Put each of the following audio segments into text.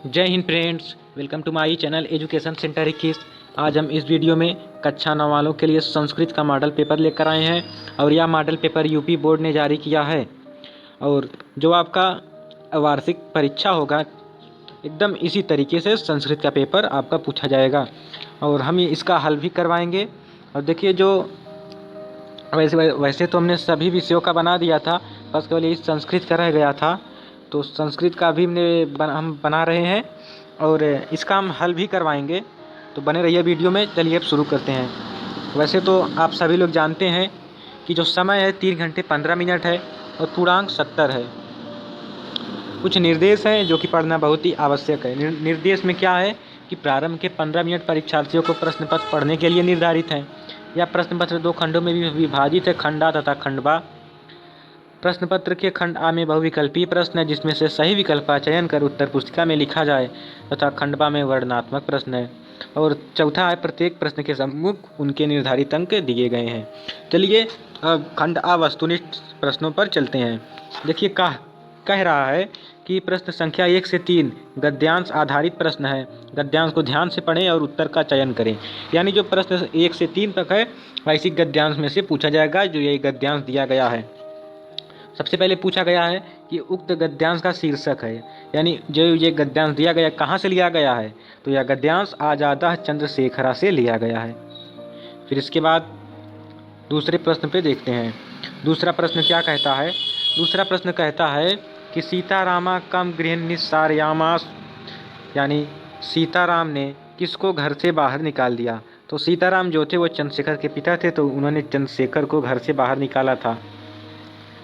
जय Hind friends, welcome to my channel education centre 21। आज हम इस वीडियो में कक्षा 9 वालों के लिए संस्कृत का मॉडल पेपर लेकर आए हैं और यह मॉडल पेपर यूपी बोर्ड ने जारी किया है। और जो आपका वार्षिक परीक्षा होगा एकदम इसी तरीके से संस्कृत का पेपर आपका पूछा जाएगा और हम इसका हल भी करवाएंगे। और देखिए, जो वैसे तो हमने सभी विषयों का बना दिया था, बस केवल यही संस्कृत का रह गया था, तो संस्कृत का भी हम बना रहे हैं और इसका हम हल भी करवाएंगे। तो बने रहिए वीडियो में। चलिए अब शुरू करते हैं। वैसे तो आप सभी लोग जानते हैं कि जो समय है 3 घंटे 15 मिनट है और पूर्णांक 70 है। कुछ निर्देश हैं जो कि पढ़ना बहुत ही आवश्यक है। निर्देश में क्या है कि प्रारंभ के 15 मिनट परीक्षार्थियों को प्रश्न पत्र पढ़ने के लिए निर्धारित हैं। यह प्रश्न पत्र 2 खंडों में भी विभाजित है, खंड आ तथा खंड बा। प्रश्न पत्र के खंड आ में बहुविकल्पीय प्रश्न है जिसमें से सही विकल्प का चयन कर उत्तर पुस्तिका में लिखा जाए, तथा खंड बा में वर्णनात्मक प्रश्न है। और चौथा है प्रत्येक प्रश्न के सम्मुख उनके निर्धारित अंक दिए गए हैं। चलिए अब खंड आ वस्तुनिष्ठ प्रश्नों पर चलते हैं। देखिए कह रहा है कि प्रश्न संख्या 1 से 3 गद्यांश आधारित प्रश्न है। गद्यांश को ध्यान से पढ़ें और उत्तर का चयन करें। यानी जो प्रश्न 1 से 3 तक है वैसी गद्यांश में से पूछा जाएगा जो यही गद्यांश दिया गया है। सबसे पहले पूछा गया है कि उक्त गद्यांश का शीर्षक है, यानी जो ये गद्यांश दिया गया कहाँ से लिया गया है, तो यह गद्यांश आजादा चंद्रशेखरा से लिया गया है। फिर इसके बाद दूसरे प्रश्न पे देखते हैं। दूसरा प्रश्न क्या कहता है? दूसरा प्रश्न कहता है कि सीतारामा कम गृह निस्सारयामास, यानी सीताराम ने किसको घर से बाहर निकाल दिया। तो सीताराम जो थे वो चंद्रशेखर के पिता थे, तो उन्होंने चंद्रशेखर को घर से बाहर निकाला था।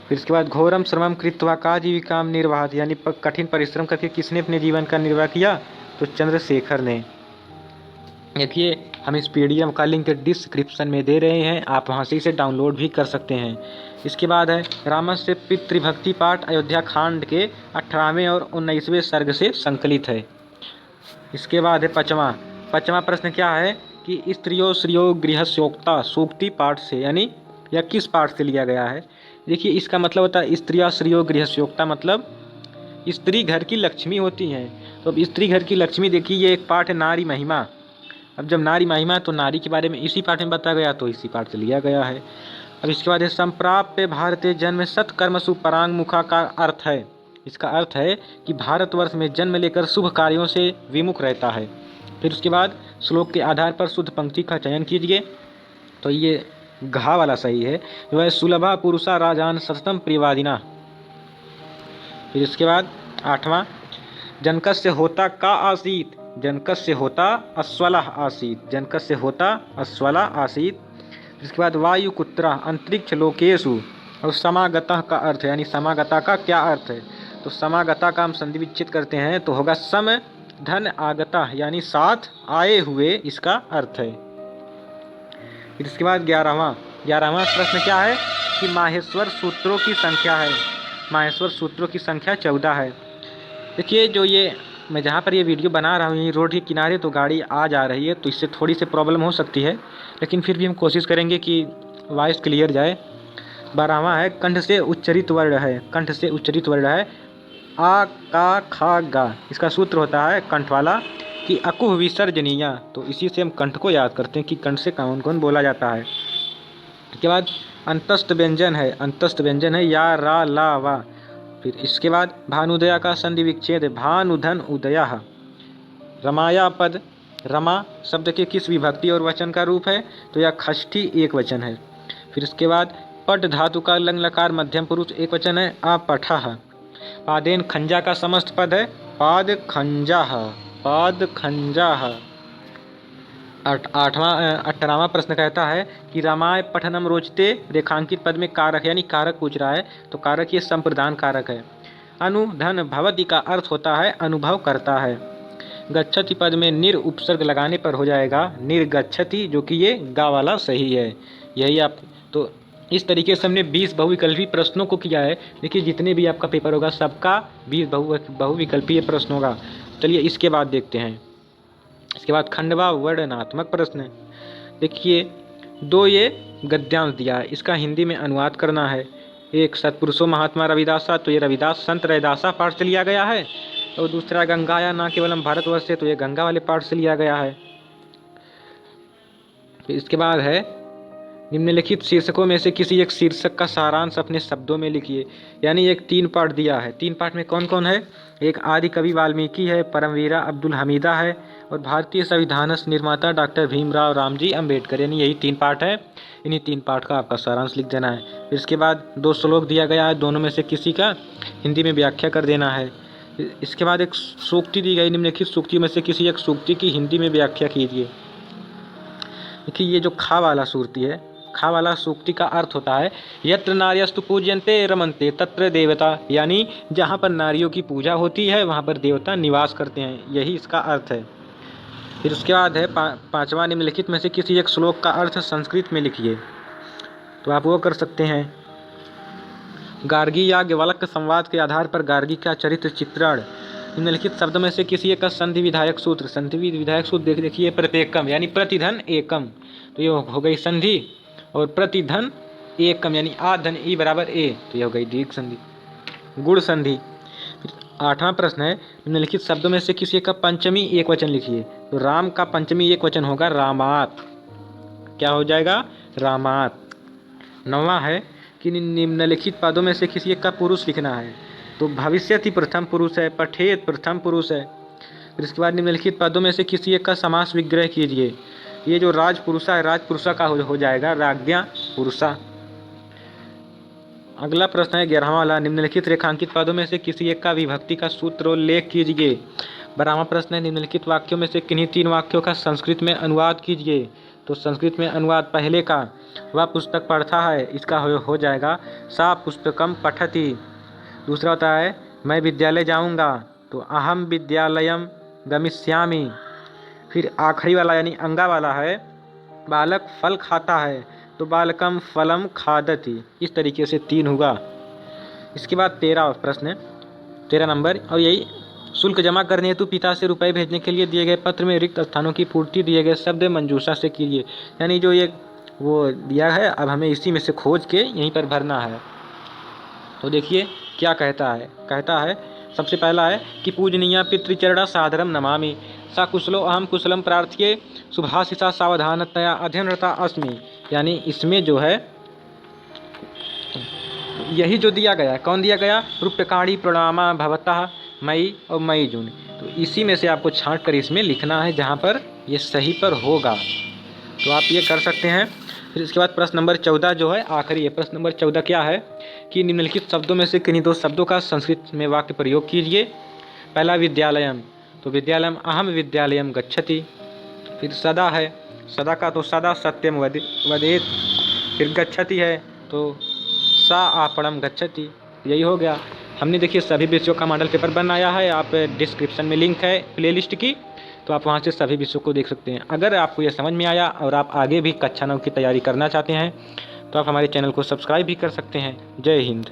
फिर इसके बाद घोरम श्रमम कृत्वा का जीविकाम निर्वाहत, यानी कठिन परिश्रम करके किसने अपने जीवन का निर्वाह किया, तो चंद्रशेखर ने। देखिए हम इस पीडीएफ का लिंक डिस्क्रिप्शन में दे रहे हैं, आप वहां से इसे डाउनलोड भी कर सकते हैं। इसके बाद है रामस्य पितृभक्ति पाठ अयोध्या कांड के 18वें और 19वें सर्ग से संकलित है। इसके बाद है पांचवा प्रश्न क्या है कि स्त्रियो श्रियो गृहस्योक्ता सूक्ति पाठ से, यानी यह किस पाठ से लिया गया है। देखिए इसका मतलब होता है स्त्रिया श्रियो गृहस्योक्ता, मतलब स्त्री घर की लक्ष्मी होती हैं। तो अब स्त्री घर की लक्ष्मी, देखिए ये एक पाठ है नारी महिमा। अब जब नारी महिमा तो नारी के बारे में इसी पाठ में बताया गया, तो इसी पाठ से लिया गया है। अब इसके बाद है संप्राप्य भारतीय जन्म सत्कर्मसु परांग मुखा का अर्थ है। इसका अर्थ है कि भारतवर्ष में जन्म लेकर शुभ कार्यों से विमुख रहता है। फिर उसके बाद श्लोक के आधार पर शुद्ध पंक्ति का चयन कीजिए। तो ये घा वाला सही है, जो है सुलभा पुरुषा राजान सततम प्रियवादिना। फिर इसके बाद 8वां जनकस्य होता का आसीत, जनकस्य होता अस्वलः आसीत, जनकस्य होता अस्वलः आसीत। इसके बाद वायुकुत्रा अंतरिक्ष लोकेशु, और समागतः का अर्थ है, यानी समागता का क्या अर्थ है, तो समागता का हम संधि विच्छेद करते हैं तो होगा सम धन आगता, यानी साथ आए हुए, इसका अर्थ है। फिर इसके बाद 11वां प्रश्न क्या है कि माहेश्वर सूत्रों की संख्या है। माहेश्वर सूत्रों की संख्या 14 है। देखिए जो ये मैं जहाँ पर ये वीडियो बना रहा हूँ ये रोड के किनारे, तो गाड़ी आ जा रही है, तो इससे थोड़ी सी प्रॉब्लम हो सकती है, लेकिन फिर भी हम कोशिश करेंगे कि वॉइस क्लियर जाए। 12वां है कंठ से उच्चरित वर्ण है। कंठ से उच्चरित वर्ण है आ का खा गा। इसका सूत्र होता है कंठ वाला कि अकुह विसर्जनीय, तो इसी से हम कंठ को याद करते हैं कि कंठ से कौन कौन बोला जाता है। इसके बाद अंतस्थ व्यंजन है। अंतस्थ व्यंजन है या रा ला वा। फिर इसके बाद भानुदया का संधि विच्छेद है भानुधन उदया। रमाया पद, रमा शब्द के किस विभक्ति और वचन का रूप है, तो यह षष्ठी एक वचन है। फिर इसके बाद पट धातु का लंग लकार मध्यम पुरुष एक वचन है अपठः। पादेन खंजा का समस्त पद है पाद खंजाह, पाद खंजाह। 18वां प्रश्न कहता है कि रामाय पठनम रोचते रेखांकित पद में कारक, यानी कारक पूछ रहा है, तो कारक ये संप्रदान कारक है। अनुधन भवति का अर्थ होता है अनुभव करता है। गच्छति पद में निर उपसर्ग लगाने पर हो जाएगा निर्गच्छति, जो कि ये गा वाला सही है। यही आप, तो इस तरीके से हमने 20 बहुविकल्पीय प्रश्नों को किया है। देखिए जितने भी आपका पेपर होगा सबका 20 बहुविकल्पीय प्रश्न होगा। चलिए इसके बाद देखते हैं। इसके बाद खंडवा वर्णनात्मक प्रश्न है। देखिए 2 ये गद्यांश दिया है, इसका हिंदी में अनुवाद करना है। एक सत्पुरुषों महात्मा रविदासा, तो ये रविदास संत रविदासा पाठ से लिया गया है। और दूसरा गंगाया न केवलम भारतवर्ष से, तो ये गंगा वाले पार्ट से लिया गया है। फिर इसके बाद है निम्नलिखित शीर्षकों में से किसी एक शीर्षक का सारांश अपने शब्दों में लिखिए। यानी एक 3 पार्ट दिया है। 3 पार्ट में कौन कौन है? एक आदि कवि वाल्मीकि है, परमवीरा अब्दुल हमीदा है और भारतीय संविधान निर्माता डॉक्टर भीमराव रामजी अम्बेडकर। यानी यही 3 पार्ट है। इन्हीं 3 पार्ट का आपका सारांश लिख देना है। फिर इसके बाद 2 श्लोक दिया गया है, दोनों में से किसी का हिंदी में व्याख्या कर देना है। इसके बाद एक सूक्ति दी गई, निम्नलिखित सूक्ति में से किसी एक सूक्ति की हिंदी में व्याख्या कीजिए। देखिए ये जो खा वाला सूक्ति है, खा वाला सूक्ति का अर्थ होता है यत्र नार्यस्तु पूज्यन्ते रमन्ते तत्र देवता, यानी जहाँ पर नारियों की पूजा होती है वहाँ पर देवता निवास करते हैं, यही इसका अर्थ है। फिर उसके बाद है 5वां, निम्नलिखित में से किसी एक श्लोक का अर्थ संस्कृत में लिखिए। तो आप वो कर सकते हैं। गार्गी याज्ञवल्क्य संवाद के आधार पर गार्गी का चरित्र चित्रण। निम्नलिखित शब्द में से किसी एक का संधि विधायक सूत्र। संधि विधायक सूत्र देखिए प्रत्येकम यानी प्रतिधन एकम, तो ये हो गई संधि। और प्रतिधन एकम यानी आ धन ई बराबर ए, तो ये हो गई दीर्घ संधि। गुण संधि। 8वां प्रश्न है निम्नलिखित शब्दों में से किसी एक का पंचमी एक वचन लिखिए। तो राम का पंचमी एक वचन होगा रामात। क्या हो जाएगा? रामात। 9वां है कि निम्नलिखित पदों में से किसी एक का पुरुष लिखना है। तो भविष्यति प्रथम पुरुष है, पठेत प्रथम पुरुष है। फिर इसके बाद निम्नलिखित पदों में से किसी एक का समास विग्रह कीजिए। ये जो राजपुरुषा है, राजपुरुषा का हो जाएगा राज्ञा पुरुषा। अगला प्रश्न है 11वां वाला, निम्नलिखित रेखांकित पदों में से किसी एक का विभक्ति का सूत्रोल्लेख कीजिए। 12वां प्रश्न है निम्नलिखित वाक्यों में से किन्हीं 3 वाक्यों का संस्कृत में अनुवाद कीजिए। तो संस्कृत में अनुवाद पहले का, वह पुस्तक पढ़ता है, इसका हो जाएगा सा पुस्तकम पठति। दूसरा होता है मैं विद्यालय जाऊंगा, तो अहम विद्यालयम गमिष्यामि। फिर आखिरी वाला यानी अंगा वाला है बालक फल खाता है, तो बालकम फलम खादति। इस तरीके से 3 होगा। इसके बाद 13 प्रश्न, 13 नंबर, और यही शुल्क जमा करने हेतु पिता से रुपए भेजने के लिए दिए गए पत्र में रिक्त स्थानों की पूर्ति दिए गए शब्द मंजूषा से कीजिए। यानी जो ये वो दिया है, अब हमें इसी में से खोज के यहीं पर भरना है। तो देखिए क्या कहता है सबसे पहला है कि पूजनीय पितृचरण सादरम नमामि, सा कुशलो अहम कुशलम प्रार्थ्ये, सुभाषिता सावधानतया अध्ययनरता अस्मि। यानी इसमें जो है यही जो दिया गया, कौन दिया गया? रूप्यकाणी प्रणामा भवतः मई और मई जून। तो इसी में से आपको छांट कर इसमें लिखना है जहाँ पर ये सही पर होगा। तो आप ये कर सकते हैं। फिर इसके बाद प्रश्न नंबर 14 जो है आखिरी है। प्रश्न नंबर 14 क्या है कि निम्नलिखित शब्दों में से किन्हीं 2 शब्दों का संस्कृत में वाक्य प्रयोग कीजिए। पहला विद्यालयम, तो विद्यालयम अहम विद्यालयम गच्छति। फिर सदा है, सदा का तो सदा सत्यम वदेत। फिर गच्छति है तो सा आपणम गच्छति। यही हो गया। हमने देखिए सभी विषयों का मॉडल पेपर बनाया है, आप डिस्क्रिप्शन में लिंक है प्लेलिस्ट की, तो आप वहां से सभी विषयों को देख सकते हैं। अगर आपको यह समझ में आया और आप आगे भी कक्षा 9 की तैयारी करना चाहते हैं तो आप हमारे चैनल को सब्सक्राइब भी कर सकते हैं। जय हिंद।